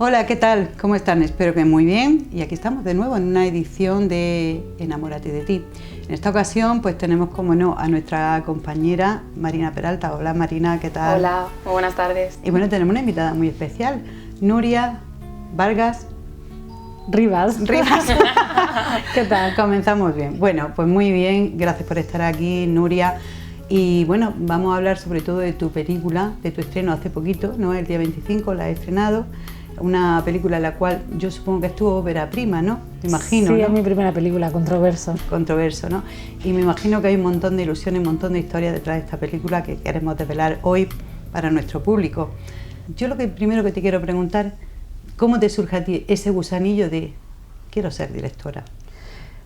Hola, ¿qué tal? ¿Cómo están? Espero que muy bien. Y aquí estamos de nuevo en una edición de Enamórate de ti. En esta ocasión pues tenemos como no a nuestra compañera Marina Peralta. Hola Marina, ¿qué tal? Hola, muy buenas tardes. Y bueno, tenemos una invitada muy especial, Nuria Vargas Rivas. ¿Qué tal? Comenzamos bien. Bueno, pues muy bien, gracias por estar aquí, Nuria. Y bueno, vamos a hablar sobre todo de tu película, de tu estreno hace poquito, ¿no? El día 25 la he estrenado. Una película en la cual yo supongo que estuvo ópera prima, ¿no? Me imagino, Sí, ¿no? es mi primera película, Controverso. Controverso, ¿no? Y me imagino que hay un montón de ilusiones, un montón de historias detrás de esta película que queremos desvelar hoy para nuestro público. Yo lo que primero que te quiero preguntar, ¿cómo te surge a ti ese gusanillo de quiero ser directora?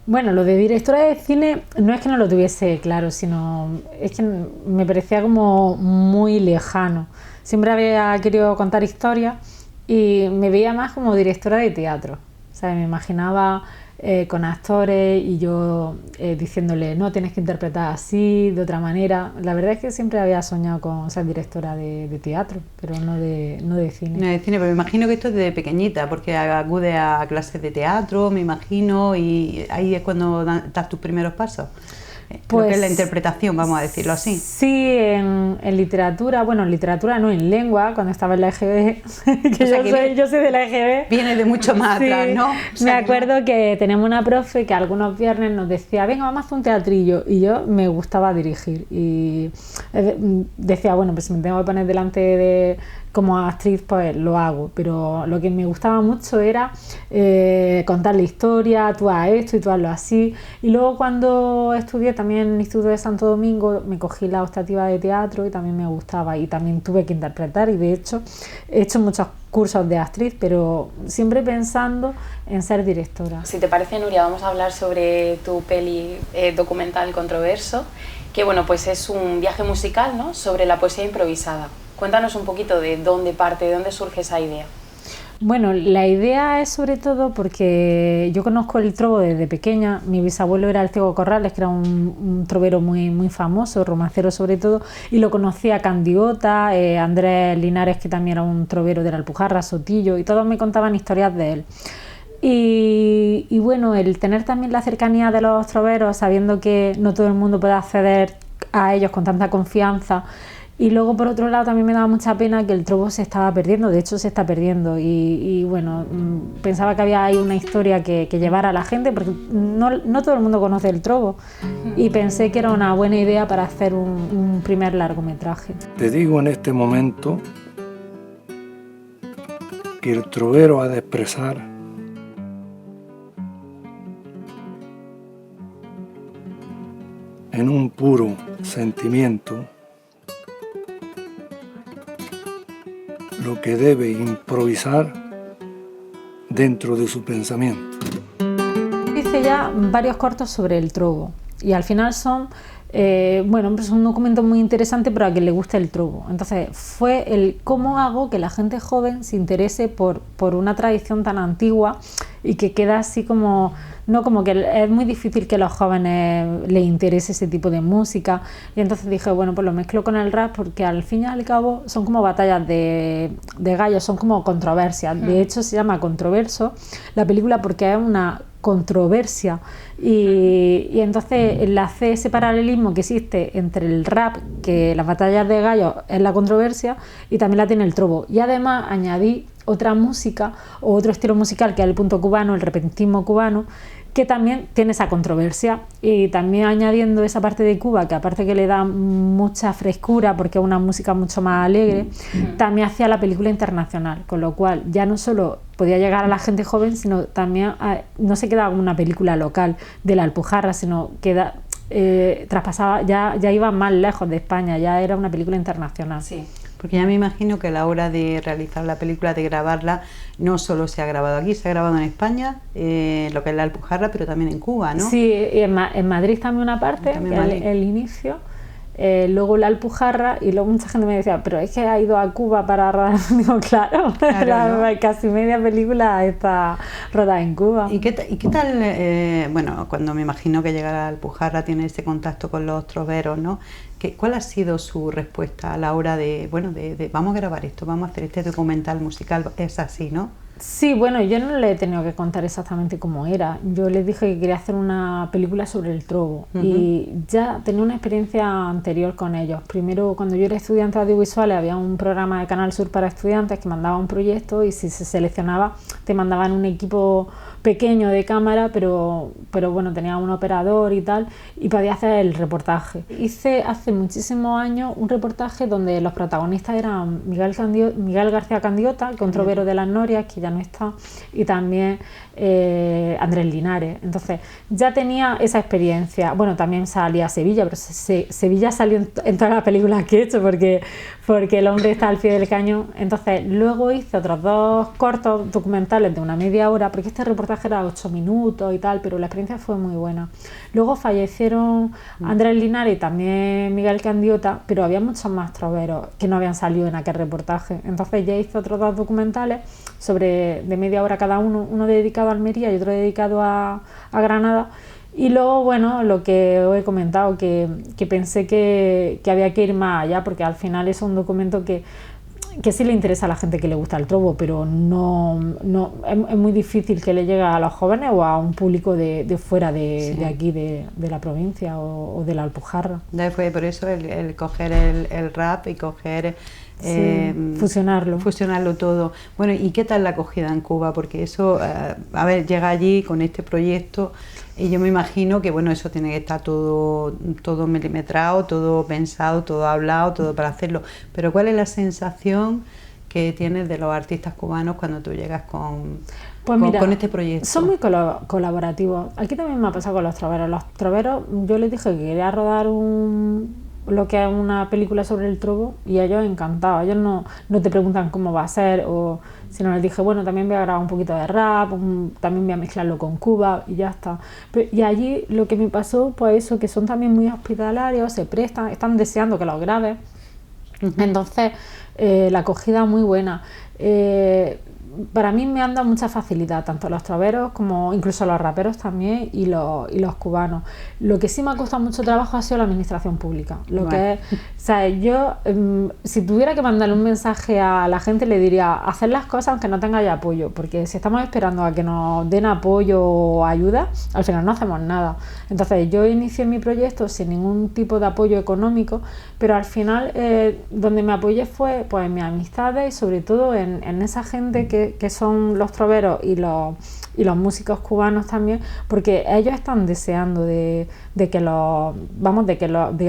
Bueno, lo de directora de cine no es que no lo tuviese claro, sino es que me parecía como muy lejano. Siempre había querido contar historias y me veía más como directora de teatro. O sea, me imaginaba con actores y yo diciéndole, no, tienes que interpretar así, de otra manera. La verdad es que siempre había soñado con ser directora de teatro, pero no de cine. No de cine, pero me imagino que esto es desde pequeñita, porque acude a clases de teatro, me imagino, y ahí es cuando das tus primeros pasos. Pues, lo que es la interpretación, vamos a decirlo así. Sí, en literatura, bueno, en literatura no, en lengua, cuando estaba en la EGB, que, o sea, yo soy de la EGB. Viene de mucho más sí, atrás, ¿no? O sea, me acuerdo que teníamos una profe que algunos viernes nos decía, venga, vamos a hacer un teatrillo, y yo me gustaba dirigir, y decía, bueno, pues si me tengo que poner delante de como actriz, pues lo hago, pero lo que me gustaba mucho era contar la historia, tú haz esto y tú hazlo así. Y luego cuando estudié también en el Instituto de Santo Domingo me cogí la optativa de teatro y también me gustaba y también tuve que interpretar y de hecho he hecho muchos cursos de actriz, pero siempre pensando en ser directora. Si te parece, Nuria, vamos a hablar sobre tu peli documental Controverso, que bueno, pues es un viaje musical, ¿no?, sobre la poesía improvisada. Cuéntanos un poquito de dónde parte, de dónde surge esa idea. Bueno, la idea es sobre todo porque yo conozco el trobo desde pequeña. Mi bisabuelo era el Ciego Corrales, que era un trovero muy famoso, romancero sobre todo, y lo conocía Candiota, Andrés Linares, que también era un trovero de la Alpujarra, Sotillo, y todos me contaban historias de él. Y bueno, el tener también la cercanía de los troveros, sabiendo que no todo el mundo puede acceder a ellos con tanta confianza. Y luego, por otro lado, también me daba mucha pena que el trobo se estaba perdiendo, de hecho se está perdiendo. Y bueno, pensaba que había ahí una historia que llevara a la gente, porque no todo el mundo conoce el trobo. Y pensé que era una buena idea para hacer un primer largometraje. Te digo en este momento que el trovero ha de expresar en un puro sentimiento lo que debe improvisar dentro de su pensamiento. Hice ya varios cortos sobre el trobo y al final son bueno, pues un documento muy interesante para quien le guste el trobo. Entonces fue el cómo hago que la gente joven se interese por una tradición tan antigua y que queda así como, no, como que es muy difícil que a los jóvenes les interese ese tipo de música. Y entonces dije, bueno, pues lo mezclo con el rap porque al fin y al cabo son como batallas de gallos, son como controversias. De hecho se llama Controverso la película porque es una controversia y entonces enlacé ese paralelismo que existe entre el rap, que las batallas de gallos es la controversia, y también la tiene el trobo, y además añadí otra música o otro estilo musical que es el punto cubano, el repentismo cubano, que también tiene esa controversia, y también añadiendo esa parte de Cuba que aparte que le da mucha frescura porque es una música mucho más alegre, también hacía la película internacional, con lo cual ya no solo podía llegar a la gente joven, sino también no se quedaba como una película local de la Alpujarra, sino que traspasaba, ya iba más lejos de España, ya era una película internacional. Sí. Porque ya me imagino que a la hora de realizar la película, de grabarla, no solo se ha grabado aquí, se ha grabado en España, lo que es la Alpujarra, pero también en Cuba, ¿no? Sí, y en Madrid también una parte, el inicio, luego la Alpujarra, y luego mucha gente me decía, pero es que ha ido a Cuba para rodar. Digo, claro, ¿no? Casi media película está rodada en Cuba. ¿Y qué tal, bueno, cuando me imagino que llega a la Alpujarra tiene ese contacto con los troveros, ¿no? ¿Cuál ha sido su respuesta a la hora de, bueno, de vamos a grabar esto, vamos a hacer este documental musical? Es así, ¿no? Sí, bueno, yo no le he tenido que contar exactamente cómo era. Yo les dije que quería hacer una película sobre el trobo y ya tenía una experiencia anterior con ellos. Primero, cuando yo era estudiante de audiovisuales, había un programa de Canal Sur para estudiantes que mandaba un proyecto y si se seleccionaba te mandaban un equipo pequeño de cámara, pero bueno, tenía un operador y tal, y podía hacer el reportaje. Hice hace muchísimos años un reportaje donde los protagonistas eran Miguel García Candiota, que es un trovero de las Norias, que ya no está, y también Andrés Linares. Entonces ya tenía esa experiencia. Bueno, también salía Sevilla, pero Sevilla salió en todas las películas que he hecho porque el hombre está al pie del cañón. Entonces luego hice otros 2 cortos documentales de una media hora, porque este reportaje era 8 minutos y tal, pero la experiencia fue muy buena. Luego fallecieron Andrés Linares y también Miguel Candiota, pero había muchos más troveros que no habían salido en aquel reportaje. Entonces ya hice otros 2 documentales de media hora cada uno dedicado a Almería y otro dedicado a Granada. Y luego, bueno, lo que os he comentado, que pensé que había que ir más allá, porque al final es un documento que sí le interesa a la gente que le gusta el trobo, pero no es muy difícil que le llegue a los jóvenes o a un público de fuera de aquí, de la provincia o de la Alpujarra. Fue por eso el coger el rap y coger... fusionarlo todo. Bueno, ¿y qué tal la acogida en Cuba? Porque eso, a ver, llega allí con este proyecto y yo me imagino que bueno, eso tiene que estar todo milimetrado, todo pensado, todo hablado, todo para hacerlo. Pero ¿cuál es la sensación que tienes de los artistas cubanos cuando tú llegas con este proyecto? Son muy colaborativos. Aquí también me ha pasado con los troveros. Los troveros, yo les dije que quería rodar lo que es una película sobre el trobo y ellos encantados. Ellos no te preguntan cómo va a ser, sino les dije, bueno, también voy a grabar un poquito de rap, también voy a mezclarlo con Cuba y ya está. Y allí lo que me pasó, pues eso, que son también muy hospitalarios, se prestan, están deseando que los grabes. Entonces, la acogida muy buena. Para mí me han dado mucha facilidad, tanto los troveros como incluso los raperos también y los cubanos. Lo que sí me ha costado mucho trabajo ha sido la administración pública. Que es, o sea, yo, si tuviera que mandarle un mensaje a la gente, le diría hacer las cosas aunque no tengáis apoyo, porque si estamos esperando a que nos den apoyo o ayuda, al final no hacemos nada. Entonces yo inicié mi proyecto sin ningún tipo de apoyo económico, pero al final donde me apoyé fue pues, en mis amistades y sobre todo en esa gente que son los troveros y los músicos cubanos también, porque ellos están deseando de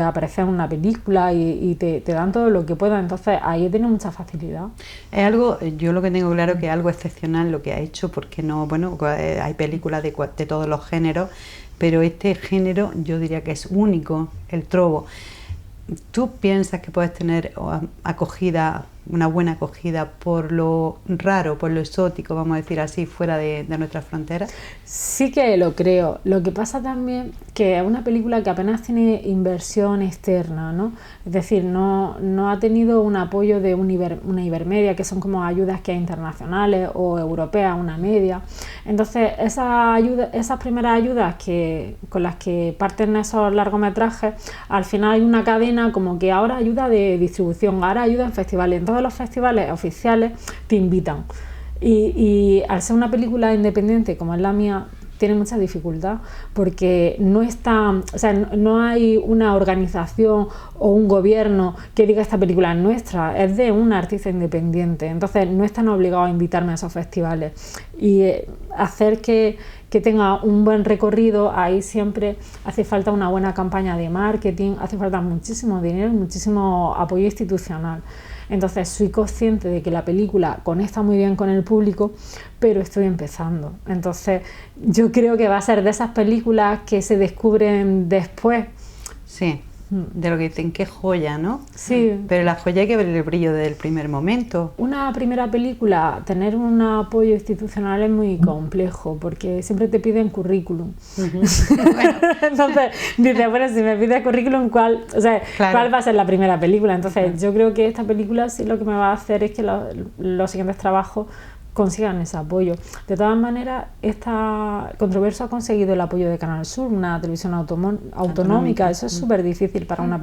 aparecer en una película y te dan todo lo que puedan. Entonces ahí he tenido mucha facilidad. Es algo, yo lo que tengo claro que es algo excepcional lo que ha hecho, porque no, bueno, hay películas de todos los géneros, pero este género yo diría que es único, el trobo. ¿Tú piensas que puedes tener acogida, una buena acogida por lo raro, por lo exótico, vamos a decir así, fuera de nuestras fronteras? Sí que lo creo. Lo que pasa también que es una película que apenas tiene inversión externa, ¿no? Es decir, no ha tenido un apoyo de una Ibermedia, que son como ayudas que hay internacionales, o europeas, una media. Entonces, esas primeras ayudas con las que parten esos largometrajes, al final hay una cadena como que ahora ayuda de distribución, ahora ayuda en festivales. En todos los festivales oficiales te invitan. Y al ser una película independiente como es la mía, tiene mucha dificultad porque no hay una organización o un gobierno que diga esta película es nuestra, es de un artista independiente, entonces no están obligados a invitarme a esos festivales y hacer que tenga un buen recorrido, ahí siempre hace falta una buena campaña de marketing, hace falta muchísimo dinero y muchísimo apoyo institucional. Entonces soy consciente de que la película conecta muy bien con el público, pero estoy empezando. Entonces yo creo que va a ser de esas películas que se descubren después. Sí, de lo que dicen, qué joya, ¿no? Sí. Pero la joya hay que ver el brillo del primer momento. Una primera película, tener un apoyo institucional es muy complejo, porque siempre te piden currículum. Bueno. Entonces, dices, bueno, si me pides currículum, ¿cuál va a ser la primera película? Entonces, yo creo que esta película sí lo que me va a hacer es que los siguientes trabajos consigan ese apoyo. De todas maneras, esta Controverso ha conseguido el apoyo de Canal Sur, una televisión autonómica. Eso es súper difícil para una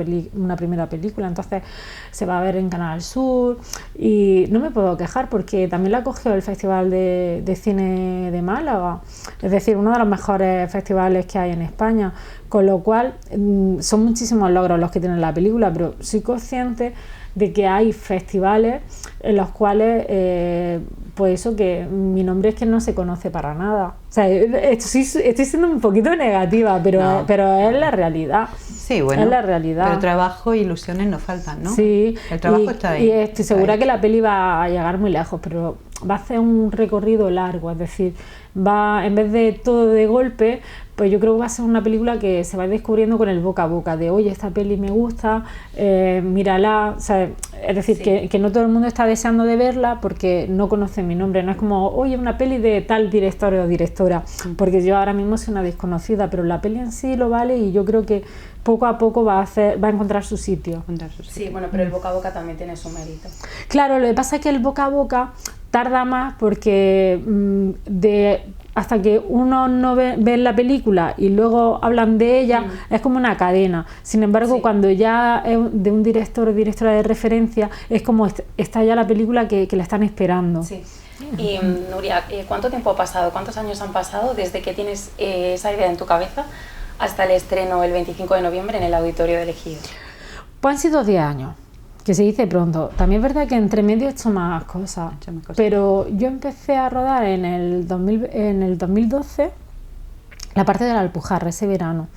primera película, entonces se va a ver en Canal Sur y no me puedo quejar porque también la cogió el Festival de Cine de Málaga, es decir, uno de los mejores festivales que hay en España, con lo cual son muchísimos logros los que tiene la película, pero soy consciente de que hay festivales en los cuales pues eso, que mi nombre es que no se conoce para nada. O sea, estoy siendo un poquito negativa, pero, no, pero es la realidad. Sí, bueno, es la realidad. Pero trabajo e ilusiones no faltan, ¿no? Sí, el trabajo está ahí. Y estoy segura que la peli va a llegar muy lejos, pero va a hacer un recorrido largo, es decir, va, en vez de todo de golpe, pues yo creo que va a ser una película que se va descubriendo con el boca a boca, de oye, esta peli me gusta, mírala, o sea, es decir, sí, que no todo el mundo está deseando de verla porque no conocen mi nombre, no es como, oye, una peli de tal director o directora, porque yo ahora mismo soy una desconocida, pero la peli en sí lo vale y yo creo que poco a poco va a encontrar su sitio. Sí, bueno, pero el boca a boca también tiene su mérito. Claro, lo que pasa es que el boca a boca tarda más porque hasta que uno no ve la película y luego hablan de ella, es como una cadena. Sin embargo, sí, cuando ya es de un director o directora de referencia, es como está ya la película que la están esperando. Sí. Y Nuria, ¿cuánto tiempo ha pasado? ¿Cuántos años han pasado desde que tienes esa idea en tu cabeza hasta el estreno el 25 de noviembre en el Auditorio de Ejido? Pues han sido 10 años. Que se dice pronto. También es verdad que entre medio he hecho más cosas. Pero yo empecé a rodar en el 2012 la parte de la Alpujarra, ese verano.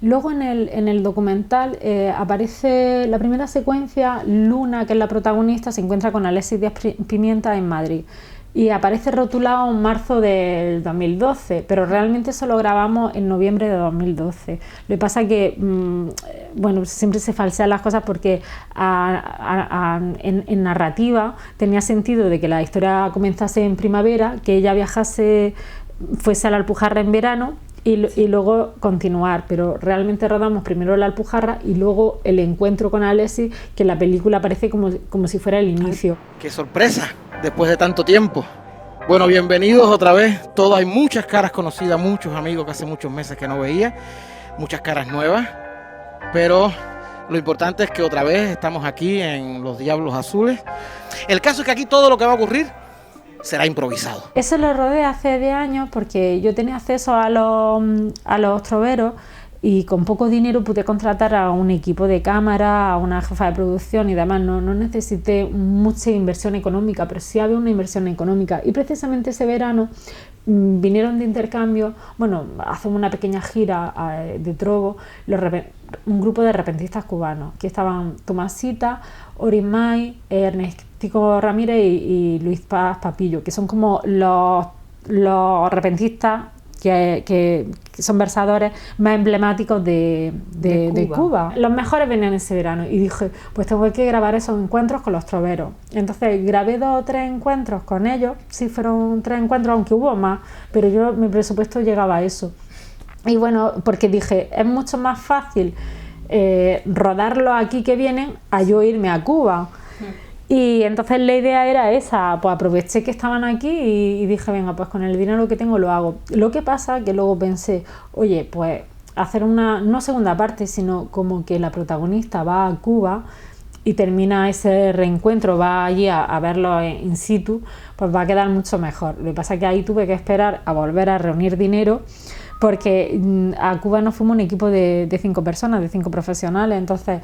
Luego en el documental aparece la primera secuencia, Luna, que es la protagonista, se encuentra con Alexis Díaz Pimienta en Madrid. Y aparece rotulado en marzo del 2012, pero realmente eso lo grabamos en noviembre de 2012. Lo que pasa que, bueno, siempre se falsean las cosas porque en narrativa tenía sentido de que la historia comenzase en primavera, que ella fuese a la Alpujarra en verano y luego continuar, pero realmente rodamos primero la Alpujarra y luego el encuentro con Alexis, que en la película aparece como si fuera el inicio. ¡Qué sorpresa! Después de tanto tiempo. Bueno, bienvenidos otra vez. Todos, hay muchas caras conocidas, muchos amigos que hace muchos meses que no veía, muchas caras nuevas, pero lo importante es que otra vez estamos aquí en Los Diablos Azules. El caso es que aquí todo lo que va a ocurrir será improvisado. Eso lo rodé hace 10 años porque yo tenía acceso a los troveros y con poco dinero pude contratar a un equipo de cámara, a una jefa de producción y demás. No necesité mucha inversión económica, pero sí había una inversión económica. Y precisamente ese verano vinieron de intercambio, bueno, hacemos una pequeña gira de trovo, un grupo de repentistas cubanos, que estaban Tomasita, Orimay, Ernestico Ramírez y Luis Paz Papillo, que son como los repentistas que son versadores más emblemáticos de Cuba. Los mejores venían ese verano y dije, pues tengo que grabar esos encuentros con los troveros. Entonces grabé 2 o 3 encuentros con ellos, sí fueron 3 encuentros, aunque hubo más, pero mi presupuesto llegaba a eso. Y bueno, porque dije, es mucho más fácil rodarlo aquí que vienen a yo irme a Cuba. Y entonces la idea era esa, pues aproveché que estaban aquí y dije, venga, pues con el dinero que tengo lo hago. Lo que pasa que luego pensé, oye, pues hacer no segunda parte, sino como que la protagonista va a Cuba y termina ese reencuentro, va allí a verlo in situ, pues va a quedar mucho mejor. Lo que pasa es que ahí tuve que esperar a volver a reunir dinero, porque a Cuba nos fuimos un equipo de 5 personas, de 5 profesionales, entonces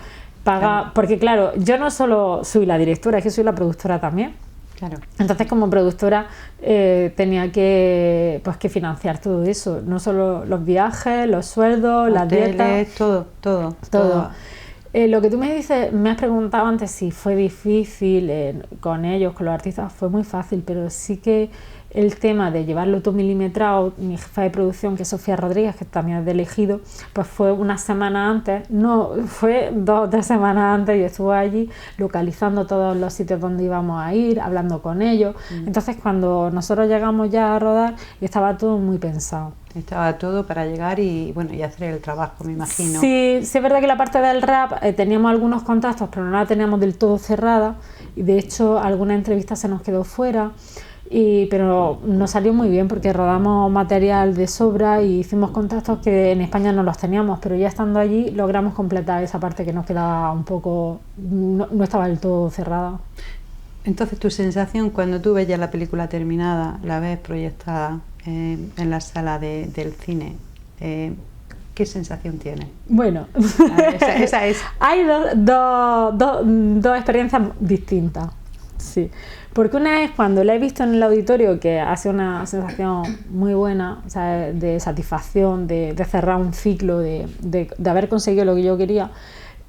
porque claro, yo no solo soy la directora, es que soy la productora también. Claro. Entonces como productora tenía que financiar todo eso, no solo los viajes, los sueldos, las dietas, todo. Lo que tú me has preguntado antes si fue difícil con ellos, con los artistas, fue muy fácil, pero sí que el tema de llevarlo todo milimetrado, mi jefa de producción, que es Sofía Rodríguez, que también es de Ejido, pues fue una semana antes, no, fue 2 o 3 semanas antes, yo estuve allí localizando todos los sitios donde íbamos a ir, hablando con ellos. Entonces cuando nosotros llegamos ya a rodar, estaba todo muy pensado. Estaba todo para llegar y hacer el trabajo, me imagino. Sí, es verdad que la parte del rap teníamos algunos contactos, pero no la teníamos del todo cerrada y de hecho alguna entrevista se nos quedó fuera. Pero nos salió muy bien porque rodamos material de sobra y hicimos contactos que en España no los teníamos, pero ya estando allí logramos completar esa parte que nos quedaba un poco, no estaba del todo cerrada. Entonces, tu sensación cuando tú ves ya la película terminada, la ves proyectada en la sala del cine, ¿qué sensación tienes? Bueno, esa es. Hay dos experiencias distintas, sí. Porque una es cuando la he visto en el auditorio, que ha sido una sensación muy buena, o sea, de satisfacción, de cerrar un ciclo, de haber conseguido lo que yo quería.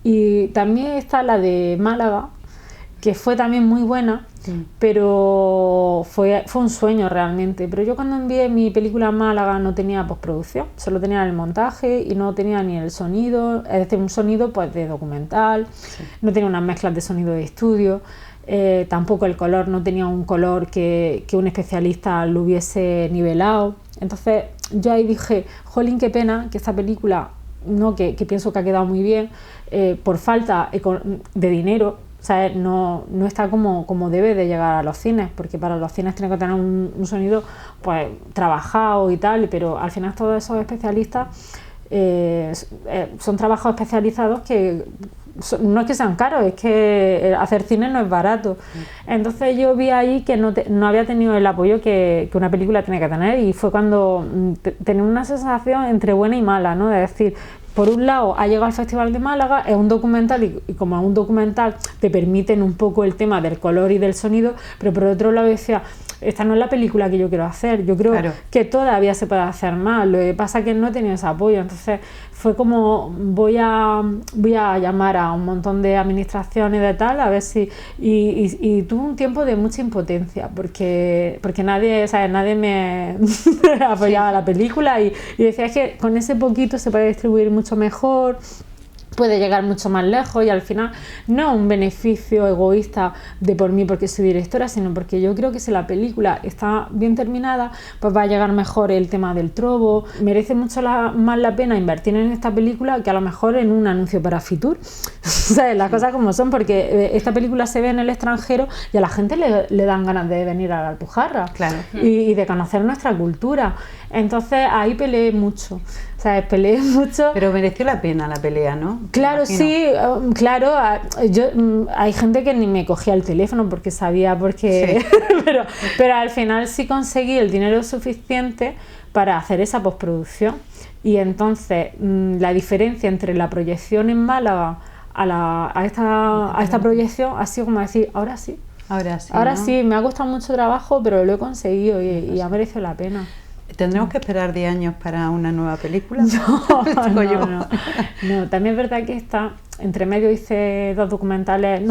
Y también está la de Málaga, que fue también muy buena, sí. Pero fue un sueño realmente. Pero yo cuando envié mi película a Málaga no tenía postproducción, solo tenía el montaje y no tenía ni el sonido, es decir, un sonido pues de documental, sí. No tenía unas mezclas de sonido de estudio, tampoco el color, no tenía un color que un especialista lo hubiese nivelado. Entonces yo ahí dije, jolín, qué pena que esta película, no, que pienso que ha quedado muy bien, por falta de dinero, o sea, no está como debe de llegar a los cines, porque para los cines tiene que tener un sonido pues trabajado y tal, pero al final todos esos especialistas son trabajos especializados que no es que sean caros, es que hacer cine no es barato. Entonces yo vi ahí que no había tenido el apoyo que una película tiene que tener, y fue cuando tenía una sensación entre buena y mala, ¿no? De decir, por un lado ha llegado al Festival de Málaga, es un documental y como es un documental te permiten un poco el tema del color y del sonido, pero por otro lado decía, esta no es la película que yo quiero hacer, yo creo claro. Que todavía se puede hacer más, lo que pasa es que no he tenido ese apoyo. Entonces fue como voy a llamar a un montón de administraciones de tal, a ver si y tuve un tiempo de mucha impotencia porque nadie, ¿sabes? Nadie me apoyaba la película y decía, es que con ese poquito se puede distribuir mucho mejor, puede llegar mucho más lejos, y al final no un beneficio egoísta de por mí porque soy directora, sino porque yo creo que si la película está bien terminada, pues va a llegar mejor el tema del trobo. Merece mucho más la pena invertir en esta película que a lo mejor en un anuncio para Fitur. ¿Sabes? Las cosas como son, porque esta película se ve en el extranjero y a la gente le dan ganas de venir a la Alpujarra, claro. y de conocer nuestra cultura. Entonces ahí peleé mucho. ¿Sabes? Peleé mucho. Pero mereció la pena la pelea, ¿no? Claro, sí, claro. Hay gente que ni me cogía el teléfono porque sabía, porque sí. pero al final sí conseguí el dinero suficiente para hacer esa postproducción. Y entonces la diferencia entre la proyección en Málaga a esta proyección ha sido como decir, ahora sí. Ahora sí, me ha costado mucho trabajo, pero lo he conseguido y ha merecido la pena. ¿Tendremos que esperar 10 años para una nueva película? No, también es verdad que entre medio hice 3 documentales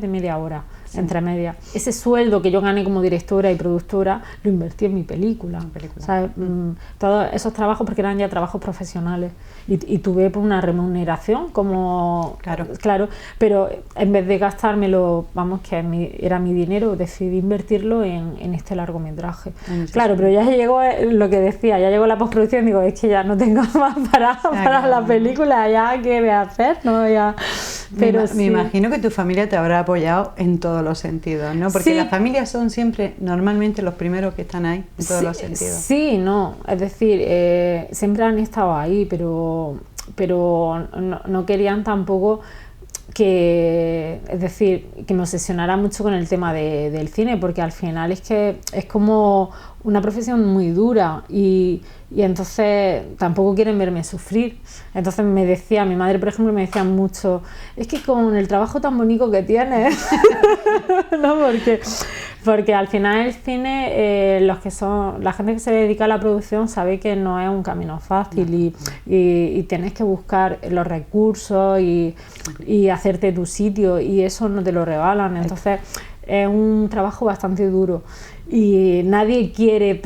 de media hora, sí. Entre medias. Ese sueldo que yo gané como directora y productora lo invertí en mi película. ¿Sabes? Todos esos trabajos, porque eran ya trabajos profesionales, y tuve una remuneración como... Claro, pero en vez de gastármelo, vamos, que era mi dinero, decidí invertirlo en este largometraje. Claro, pero ya llegó lo que decía, ya llegó la postproducción, digo, es que ya no tengo más para la película, ya qué voy a hacer, ¿no? Ya... Pero me imagino que tu familia te habrá apoyado en todos los sentidos, ¿no? Porque sí. Las familias son siempre, normalmente, los primeros que están ahí, en todos los sentidos. Sí, no, es decir, siempre han estado ahí, pero no querían tampoco que me obsesionara mucho con el tema del cine, porque al final es que es como una profesión muy dura y entonces tampoco quieren verme sufrir. Entonces me decía, mi madre por ejemplo me decía mucho, es que con el trabajo tan bonito que tienes, ¿no? Porque al final el cine, la gente que se dedica a la producción sabe que no es un camino fácil y tienes que buscar los recursos y hacerte tu sitio, y eso no te lo regalan. Entonces es un trabajo bastante duro y nadie quiere es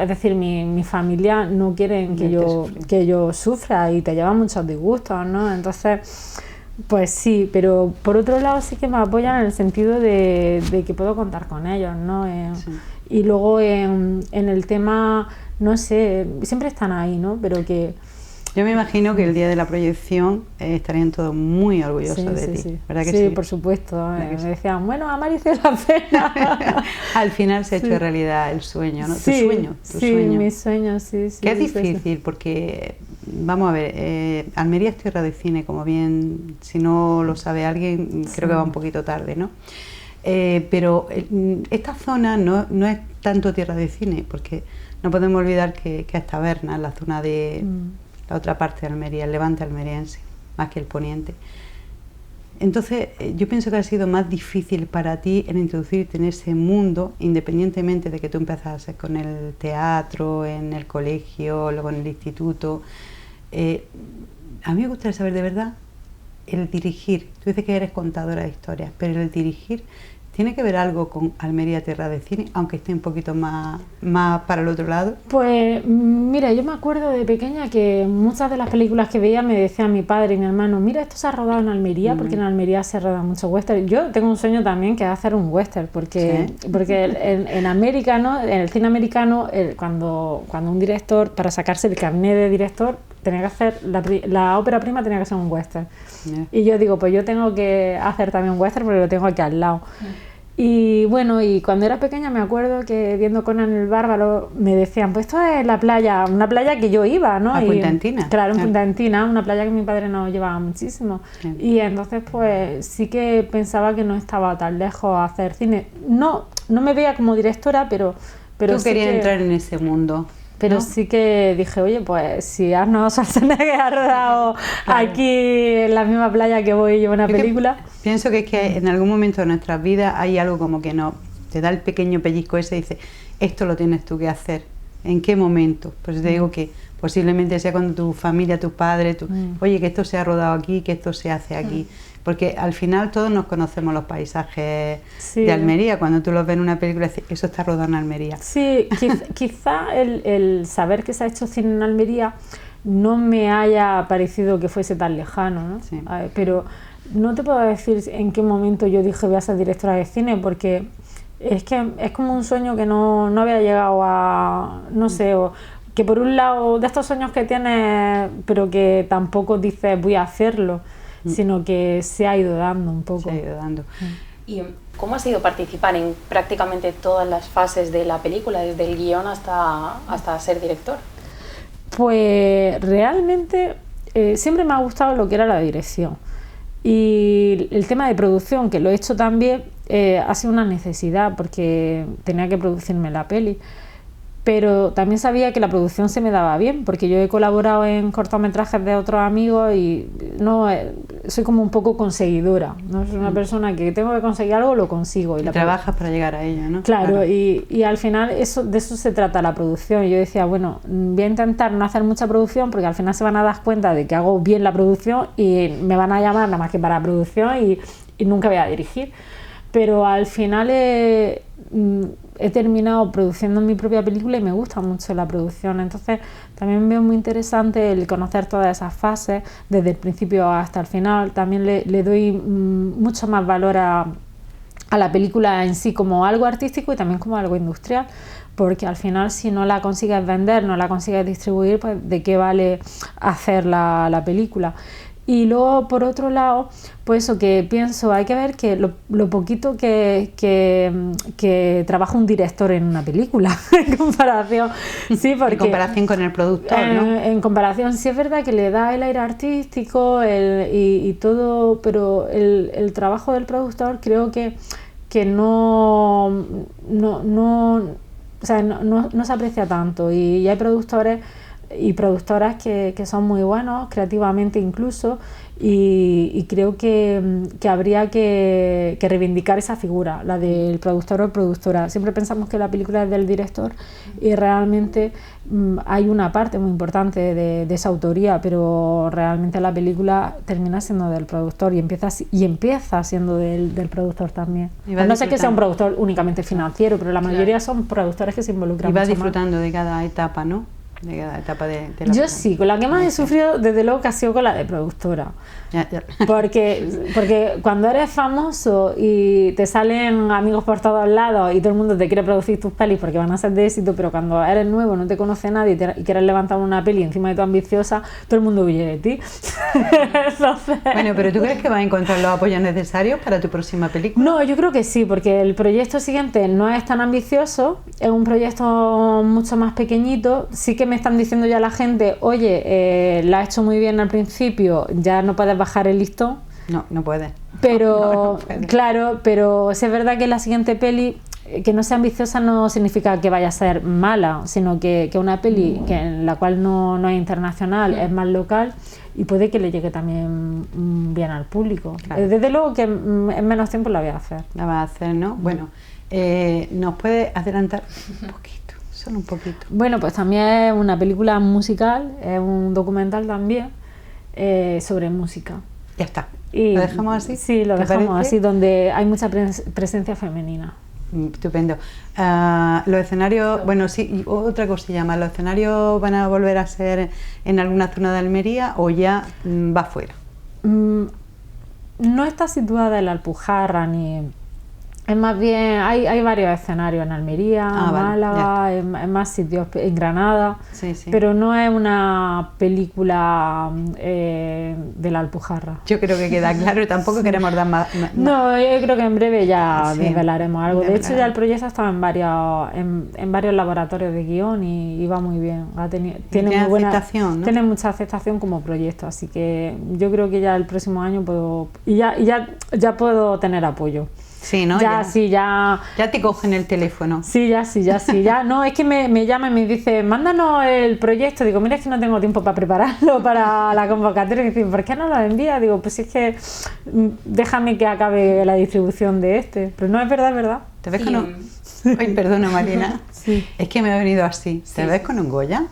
decir, mi familia no quieren que yo sufra, y te llevan muchos disgustos, ¿no? Entonces, pues sí, pero por otro lado sí que me apoyan en el sentido de que puedo contar con ellos, ¿no? Sí. Y luego en el tema, no sé, siempre están ahí, ¿no? Pero que Yo me imagino que el día de la proyección estarían todos muy orgullosos de ti. Sí. ¿Verdad que sí, sí? por supuesto. Que Me sí? decían, bueno, ha merecido la pena. Al final se ha Sí. hecho realidad el sueño, ¿no? Sí, Tu sueño. sí, mi sueño, sí. Que es sí, sí. difícil porque, vamos a ver, Almería es tierra de cine, como bien, si no lo sabe alguien, creo que va un poquito tarde, ¿no? Pero esta zona no es tanto tierra de cine, porque no podemos olvidar que es Taberna, la zona de la otra parte de Almería, el levante almeriense, más que el poniente. Entonces, yo pienso que ha sido más difícil para ti el introducirte en ese mundo, independientemente de que tú empezases con el teatro, en el colegio, luego en el instituto. A mí me gustaría saber de verdad el dirigir. Tú dices que eres contadora de historias, pero el dirigir tiene que ver algo con Almería Tierra de Cine, aunque esté un poquito más para el otro lado. Pues mira, yo me acuerdo de pequeña que muchas de las películas que veía me decían mi padre y mi hermano, mira, esto se ha rodado en Almería, porque en Almería se roda mucho western. Yo tengo un sueño también que es hacer un western, porque en América, ¿no? En el cine americano, cuando un director, para sacarse el carnet de director, tenía que hacer la ópera prima tenía que ser un western. Y yo digo, pues yo tengo que hacer también un western porque lo tengo aquí al lado. Y bueno, y cuando era pequeña me acuerdo que viendo Conan el Bárbaro me decían, pues esto es la playa, una playa que yo iba, ¿no? A Punta Encina. Claro, en Punta Encina, una playa que mi padre nos llevaba muchísimo. Y entonces pues sí que pensaba que no estaba tan lejos a hacer cine. No me veía como directora, pero Tú sí querías que, entrar en ese mundo. pero ¿no? sí que dije, oye, pues si Arnold Schwarzenegger ha rodado aquí en la misma playa que voy yo una película. Pienso que es que en algún momento de nuestras vidas hay algo como que no te da el pequeño pellizco ese y dice, esto lo tienes tú que hacer. ¿En qué momento? Pues te digo que posiblemente sea con tu familia, tus padres, oye, que esto se ha rodado aquí, que esto se hace aquí. Porque al final todos nos conocemos los paisajes de Almería. Cuando tú los ves en una película, dices, eso está rodado en Almería. Sí, quizá el saber que se ha hecho cine en Almería no me haya parecido que fuese tan lejano, ¿no? Sí. Pero no te puedo decir en qué momento yo dije voy a ser directora de cine, porque es que es como un sueño que no había llegado a, no sé, o que por un lado de estos sueños que tienes, pero que tampoco dices voy a hacerlo, sino que se ha ido dando un poco. Se ha ido dando. ¿Y cómo ha sido participar en prácticamente todas las fases de la película, desde el guión hasta ser director? Pues realmente siempre me ha gustado lo que era la dirección. Y el tema de producción, que lo he hecho también, ha sido una necesidad porque tenía que producirme la peli. Pero también sabía que la producción se me daba bien, porque yo he colaborado en cortometrajes de otros amigos y no soy como un poco conseguidora, ¿no? Soy una persona que tengo que conseguir algo, lo consigo. Y trabajas para llegar a ello, ¿no? Claro. Y al final de eso se trata la producción. Y yo decía, bueno, voy a intentar no hacer mucha producción porque al final se van a dar cuenta de que hago bien la producción y me van a llamar nada más que para producción y nunca voy a dirigir. Pero al final he terminado produciendo mi propia película y me gusta mucho la producción. Entonces también veo muy interesante el conocer todas esas fases desde el principio hasta el final. También le doy mucho más valor a la película en sí como algo artístico y también como algo industrial, porque al final si no la consigues vender, no la consigues distribuir, pues de qué vale hacer la película. Y luego, por otro lado, pues eso que pienso, hay que ver que lo poquito que trabaja un director en una película, en comparación. Sí, porque, en comparación con el productor, ¿no? En comparación, sí es verdad que le da el aire artístico y todo, pero el trabajo del productor creo que no se aprecia tanto. Y hay productores y productoras que son muy buenos creativamente incluso, y creo que habría que reivindicar esa figura, la del productor o productora. Siempre pensamos que la película es del director y realmente hay una parte muy importante de esa autoría, pero realmente la película termina siendo del productor y empieza siendo del productor también. No sé que sea un productor únicamente financiero, pero la mayoría son productores que se involucran y vas mucho disfrutando más de cada etapa, ¿no? de cada etapa de la Yo sí, con la que más he sufrido, desde luego que ha sido con la de productora. Ya. Porque cuando eres famoso y te salen amigos por todos lados y todo el mundo te quiere producir tus pelis porque van a ser de éxito, pero cuando eres nuevo, no te conoce nadie y quieres levantar una peli encima de tu ambiciosa, todo el mundo huye de ti. Entonces... Bueno, pero ¿tú crees que vas a encontrar los apoyos necesarios para tu próxima película? No, yo creo que sí, porque el proyecto siguiente no es tan ambicioso, es un proyecto mucho más pequeñito. Sí que me están diciendo ya la gente, oye, la has hecho muy bien al principio, ya no puedes bajar el listón. No puedes. Pero, No puedes. claro, pero sí es verdad que la siguiente peli, que no sea ambiciosa no significa que vaya a ser mala, sino que una peli que en la cual no es internacional, es más local y puede que le llegue también bien al público. Claro. Desde luego que en menos tiempo la voy a hacer. La vas a hacer, ¿no? Bueno, ¿nos puedes adelantar un poquito? Solo un poquito. Bueno, pues también es una película musical, es un documental también sobre música. Ya está. Y, ¿Lo dejamos así? Sí, lo ¿Te dejamos parece? así, donde hay mucha presencia femenina. Estupendo. Los escenarios, bueno, sí, y otra cosilla más, ¿los escenarios van a volver a ser en alguna zona de Almería o ya va fuera? No está situada en la Alpujarra ni... Es más bien, hay varios escenarios en Almería, Vale, Málaga, en más sitios, en Granada, Sí, sí. pero no es una película de la Alpujarra. Yo creo que queda claro y tampoco queremos dar más. No, yo creo que en breve ya Sí, desvelaremos algo. De hecho, desvelaremos. ya el proyecto estaba en varios laboratorios de guión y va muy bien. Tiene muy buena aceptación, ¿no? Tiene mucha aceptación como proyecto, así que yo creo que ya el próximo año puedo ya puedo tener apoyo. Sí, ¿no? Ya Ya te cogen el teléfono. Sí, ya. No, es que me llama y me dice, mándanos el proyecto. Digo, mira, es que no tengo tiempo para prepararlo para la convocatoria. Y dice, ¿por qué no lo envías? Digo, pues es que déjame que acabe la distribución de este. Pero no, es verdad. ¿Te ves con un...? Ay, perdona, Marina. Sí. Es que me ha venido así. ¿Te ves con un Goya?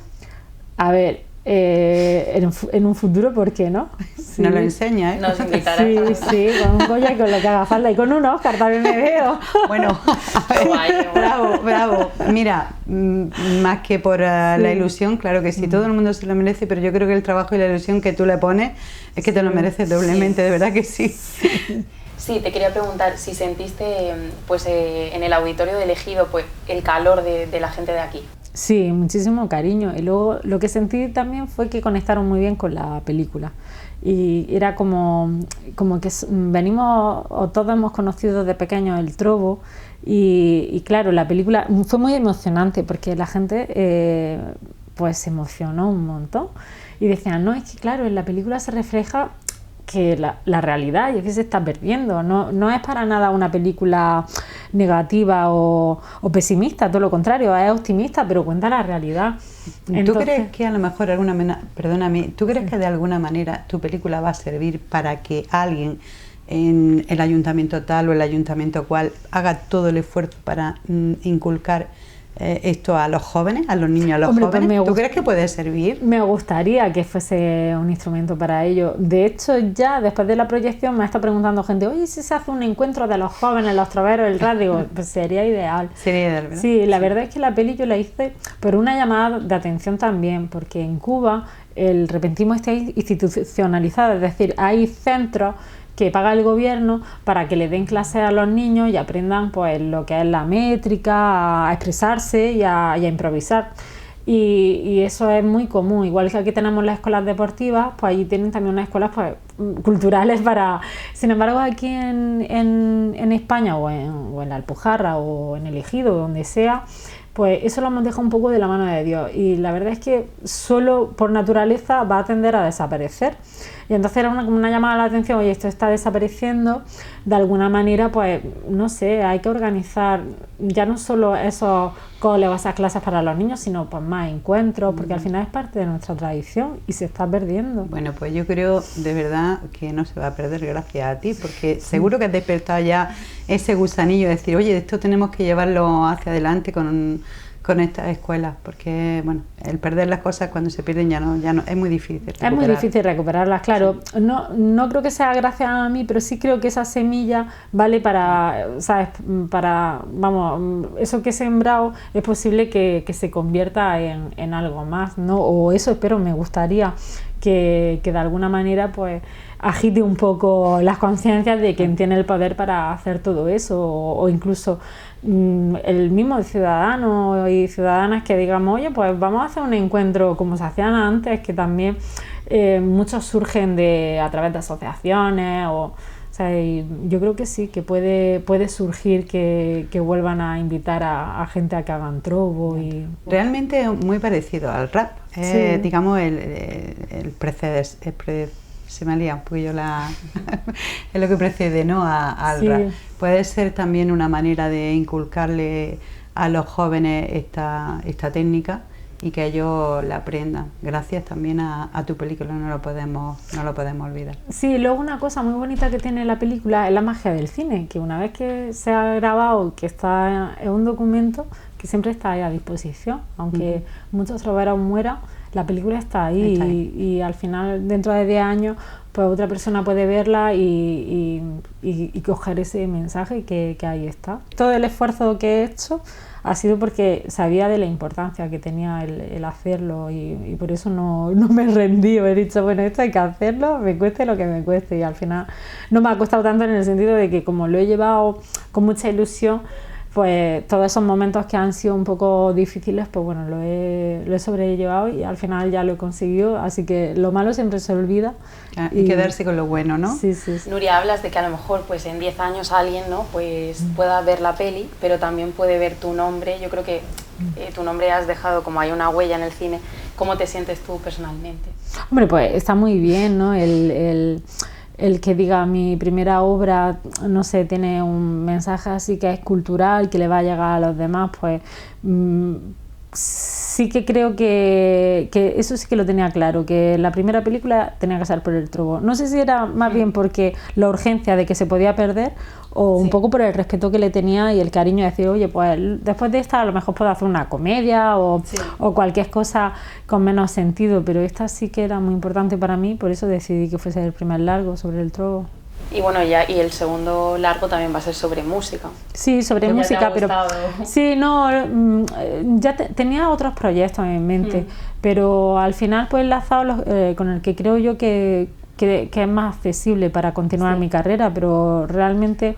A ver, en un futuro, ¿por qué no? Sí. Nos lo enseña, ¿eh? Nos invitará. Sí, con un Goya y con lo que haga falta. Y con un Oscar también me veo. Bueno, a ver, Guay, guay. bravo. Mira, más que por la ilusión, claro que sí, todo el mundo se lo merece, pero yo creo que el trabajo y la ilusión que tú le pones es que te lo mereces doblemente, de verdad que sí. Sí, te quería preguntar si sentiste pues, en el auditorio de Elegido pues, el calor de la gente de aquí. Sí, muchísimo cariño. Y luego lo que sentí también fue que conectaron muy bien con la película. Y era como que venimos, o todos hemos conocido de pequeños el Trobo. Y claro, la película fue muy emocionante porque la gente pues se emocionó un montón. Y decían, no, es que claro, en la película se refleja que la realidad y es que se está perdiendo. No es para nada una película negativa o pesimista, todo lo contrario, es optimista, pero cuenta la realidad. ¿Tú crees que a lo mejor perdóname, ¿tú crees que de alguna manera tu película va a servir para que alguien en el ayuntamiento tal o el ayuntamiento cual haga todo el esfuerzo para inculcar esto a los jóvenes, a los niños, a los Hombre, jóvenes? pues ¿Tú crees que puede servir? Me gustaría que fuese un instrumento para ello. De hecho, ya después de la proyección me ha estado preguntando gente, oye, si se hace un encuentro de los jóvenes, los troveros, el radio, pues sería ideal. Sería ideal, ¿verdad? Sí, la verdad es que la peli yo la hice por una llamada de atención también, porque en Cuba el repentismo está institucionalizado, es decir, hay centros que paga el gobierno para que le den clases a los niños y aprendan pues lo que es la métrica, a expresarse y a improvisar. Y eso es muy común, igual que aquí tenemos las escuelas deportivas, pues allí tienen también unas escuelas pues, culturales para... Sin embargo, aquí en España o en la Alpujarra o en el Ejido, donde sea, pues eso lo hemos dejado un poco de la mano de Dios y la verdad es que solo por naturaleza va a tender a desaparecer. Y entonces era como una llamada a la atención, oye, esto está desapareciendo, de alguna manera, pues, no sé, hay que organizar ya no solo esos coles o esas clases para los niños, sino pues más encuentros, porque al final es parte de nuestra tradición y se está perdiendo. Bueno, pues yo creo de verdad que no se va a perder gracias a ti, porque seguro que has despertado ya ese gusanillo de decir, oye, esto tenemos que llevarlo hacia adelante con con estas escuelas, porque bueno, el perder las cosas cuando se pierden ya no es muy difícil recuperar. Es muy difícil recuperarlas, claro. Sí. No creo que sea gracias a mí, pero sí creo que esa semilla vale para, ¿sabes? Para, vamos, eso que he sembrado es posible que se convierta en algo más, ¿no? O eso espero, me gustaría que de alguna manera pues agite un poco las conciencias de quien tiene el poder para hacer todo eso, o incluso el mismo ciudadano y ciudadanas que digamos, oye, pues vamos a hacer un encuentro como se hacían antes, que también muchos surgen a través de asociaciones, o sea, yo creo que sí, que puede surgir que vuelvan a invitar a gente a que hagan trobo. Realmente es muy parecido al rap, sí. Digamos el preceder, se me ha liado un poquillo es lo que precede, ¿no? al sí. rap. Puede ser también una manera de inculcarle a los jóvenes esta técnica y que ellos la aprendan. Gracias también a tu película, no lo podemos olvidar. Sí, luego una cosa muy bonita que tiene la película es la magia del cine, que una vez que se ha grabado, que está en un documento, que siempre está ahí a disposición, aunque muchos troveros mueran, la película está ahí. Y al final, dentro de 10 años, pues otra persona puede verla y coger ese mensaje que ahí está. Todo el esfuerzo que he hecho ha sido porque sabía de la importancia que tenía el hacerlo, y por eso no me he rendido. He dicho, bueno, esto hay que hacerlo, me cueste lo que me cueste, y al final no me ha costado tanto, en el sentido de que como lo he llevado con mucha ilusión, pues todos esos momentos que han sido un poco difíciles, pues bueno, lo he sobrellevado y al final ya lo he conseguido, así que lo malo siempre se olvida. Y quedarse con lo bueno, ¿no? Sí, sí, sí. Nuria, hablas de que a lo mejor pues en 10 años alguien, ¿no? Pues pueda ver la peli, pero también puede ver tu nombre. Yo creo que tu nombre has dejado como hay una huella en el cine. ¿Cómo te sientes tú personalmente? Hombre, pues está muy bien, ¿no? El que diga mi primera obra, no sé, tiene un mensaje así que es cultural, que le va a llegar a los demás, pues sí que creo que eso sí que lo tenía claro, que la primera película tenía que ser por el trobo. No sé si era más bien porque la urgencia de que se podía perder, o un poco por el respeto que le tenía y el cariño de decir, oye, pues después de esta a lo mejor puedo hacer una comedia o cualquier cosa con menos sentido, pero esta sí que era muy importante para mí, por eso decidí que fuese el primer largo sobre el trobo. Y bueno, y el segundo largo también va a ser sobre música. Sí, sobre música, pero sí, no, ya tenía otros proyectos en mente, pero al final pues enlazado con el que creo yo que es más accesible para continuar mi carrera, pero realmente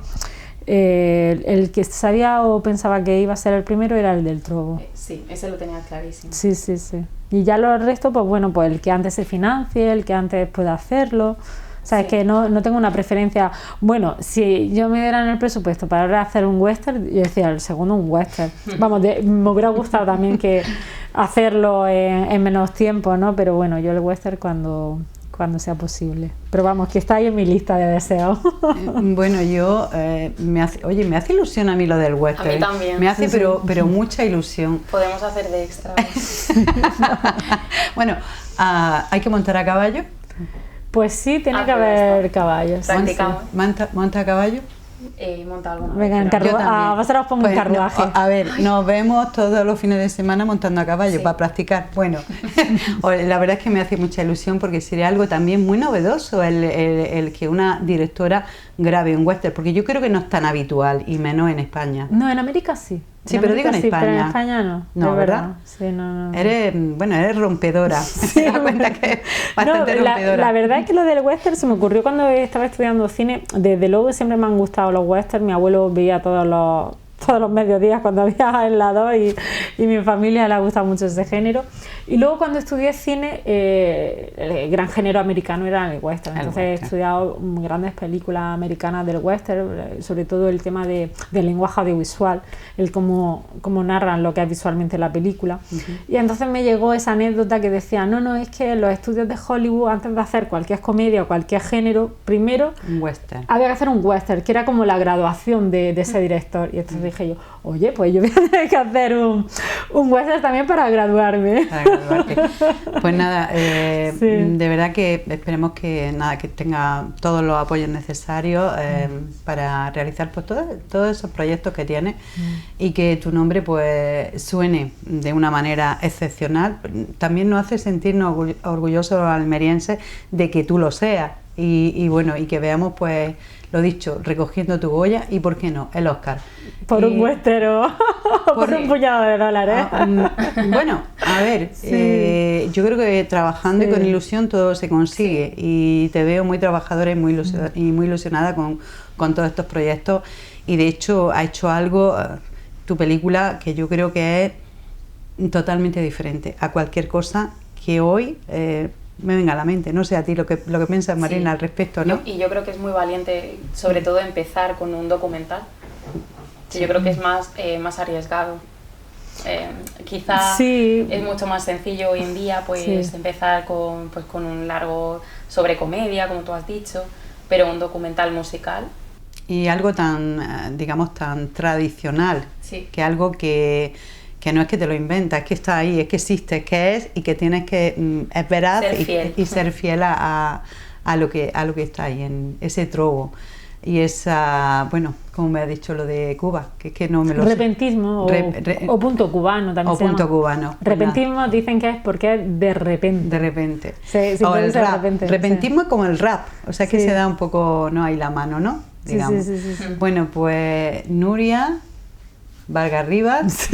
el que sabía o pensaba que iba a ser el primero era el del trobo. Sí, ese lo tenía clarísimo. Sí, sí, sí. Y ya los restos, pues bueno, pues el que antes se financie, el que antes pueda hacerlo. O sea, es que no tengo una preferencia. Bueno, si yo me dieran el presupuesto para hacer un western, yo decía el segundo un western. Vamos, me hubiera gustado también que hacerlo en menos tiempo, ¿no? Pero bueno, yo el western cuando sea posible. Pero vamos, que está ahí en mi lista de deseos. Bueno, yo me hace ilusión a mí lo del western. A mí también. Me hace, pero mucha ilusión. Podemos hacer de extra. Bueno, ¿hay que montar a caballo? Pues sí, tiene que haber caballos. Practicamos. ¿Monta a caballo? Monta alguna. Venga, vosotros pongo un carruaje. A ver, nos vemos todos los fines de semana montando a caballo para practicar. Bueno, la verdad es que me hace mucha ilusión, porque sería algo también muy novedoso el que una directora grabe un western, porque yo creo que no es tan habitual, y menos en España. No, en América sí. Sí, pero digo en España. Pero en España no. No, ¿verdad? Sí, no. Eres rompedora. Sí. Me da cuenta que es bastante rompedora. La verdad es que lo del western se me ocurrió cuando estaba estudiando cine. Desde luego siempre me han gustado los westerns. Mi abuelo veía todos los mediodías cuando había en la 2 y mi familia le ha gustado mucho ese género. Y luego cuando estudié cine, el gran género americano era el western. Entonces he estudiado grandes películas americanas del western, sobre todo el tema del lenguaje audiovisual, el cómo narran lo que es visualmente la película. Y entonces me llegó esa anécdota que decía, no, es que los estudios de Hollywood, antes de hacer cualquier comedia o cualquier género, primero un western. Había que hacer un western, que era como la graduación de ese director. Y entonces dije yo, oye, pues yo voy a tener que hacer un Western también para graduarme. Para graduarte. Pues nada, Sí. de verdad que esperemos que nada, que tenga todos los apoyos necesarios para realizar pues todos esos proyectos que tienes y que tu nombre pues suene de una manera excepcional. También nos hace sentirnos orgullosos los almerienses de que tú lo seas y bueno, y que veamos pues lo dicho, recogiendo tu Goya y por qué no, el Oscar. Por un Western o por un puñado de dólares. Bueno, a ver, Sí. yo creo que trabajando y Sí. con ilusión todo se consigue y te veo muy trabajadora y muy ilusionada con todos estos proyectos y de hecho ha hecho algo, tu película, que yo creo que es totalmente diferente a cualquier cosa que hoy me venga a la mente. No sé a ti lo que piensas, Marina, Sí. al respecto, ¿no? Y yo creo que es muy valiente, sobre todo empezar con un documental, que yo creo que es más arriesgado. Quizá Sí. es mucho más sencillo hoy en día pues Sí. empezar con un largo sobre comedia, como tú has dicho, pero un documental musical. Y algo tan, digamos, tan tradicional, Sí. que algo que no es que te lo inventas, es que está ahí, es que existe, es que es y que tienes que, es veraz Ser fiel. y ser fiel a lo que está ahí, en ese trobo. Y esa, bueno, como me ha dicho lo de Cuba, que es que no me lo sé. Repentismo o punto cubano también O se punto llama. cubano. Repentismo dicen que es porque es de repente. De repente. Sí, O puede el ser de rap. repente, sí. Repentismo es como el rap, o sea que Sí. se da un poco, no hay la mano, ¿no? Sí, Digamos. sí. Bueno, pues Nuria Vargas Rivas,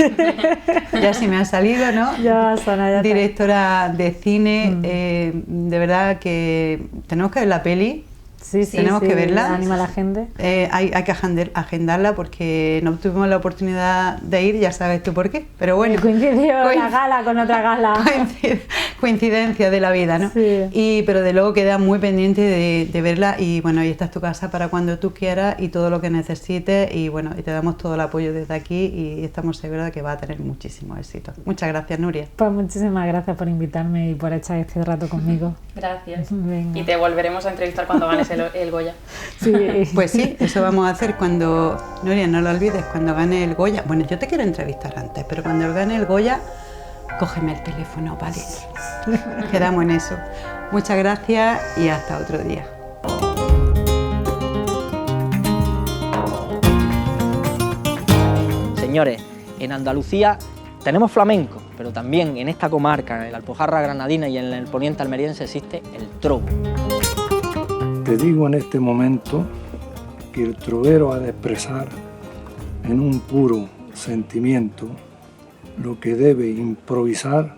ya sí me ha salido, ¿no? Ya suena, ya está. Directora de cine, de verdad que tenemos que ver la peli. Sí, tenemos que verla. Anima a la gente. Hay que agendarla porque no tuvimos la oportunidad de ir, ya sabes tú por qué, pero bueno. Coincidió coinc- la gala con otra gala. Coincidencia de la vida, ¿no? Sí. Pero de luego queda muy pendiente de verla y bueno, ahí está tu casa para cuando tú quieras y todo lo que necesites y bueno, y te damos todo el apoyo desde aquí y estamos seguros de que va a tener muchísimo éxito. Muchas gracias, Nuria. Pues muchísimas gracias por invitarme y por echar este rato conmigo. Gracias. Venga. Y te volveremos a entrevistar cuando ganes el Goya. Sí. Pues sí, eso vamos a hacer cuando, Nuria, no lo olvides, cuando gane el Goya. Bueno, yo te quiero entrevistar antes, pero cuando él gane el Goya, cógeme el teléfono, ¿vale? Quedamos en eso. Muchas gracias y hasta otro día. Señores, en Andalucía tenemos flamenco, pero también en esta comarca, en la Alpujarra Granadina y en el poniente almeriense existe el trobo. Te digo en este momento que el trovero ha de expresar en un puro sentimiento lo que debe improvisar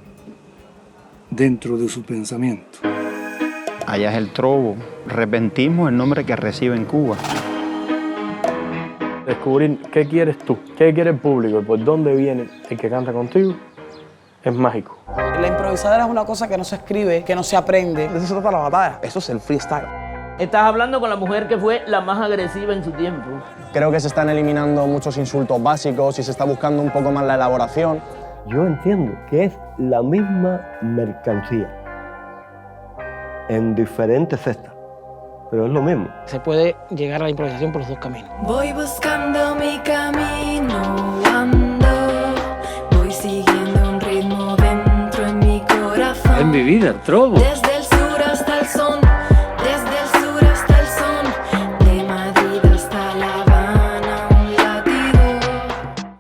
dentro de su pensamiento. Allá es el trobo. Repentismo es el nombre que recibe en Cuba. Descubrir qué quieres tú, qué quiere el público y por dónde viene el que canta contigo es mágico. La improvisadera es una cosa que no se escribe, que no se aprende. De eso se trata la batalla. Eso es el freestyle. Estás hablando con la mujer que fue la más agresiva en su tiempo. Creo que se están eliminando muchos insultos básicos y se está buscando un poco más la elaboración. Yo entiendo que es la misma mercancía en diferentes cestas, pero es lo mismo. Se puede llegar a la improvisación por los dos caminos. Voy buscando mi camino, ando, voy siguiendo un ritmo dentro en mi corazón. En mi vida, el trobo. Desde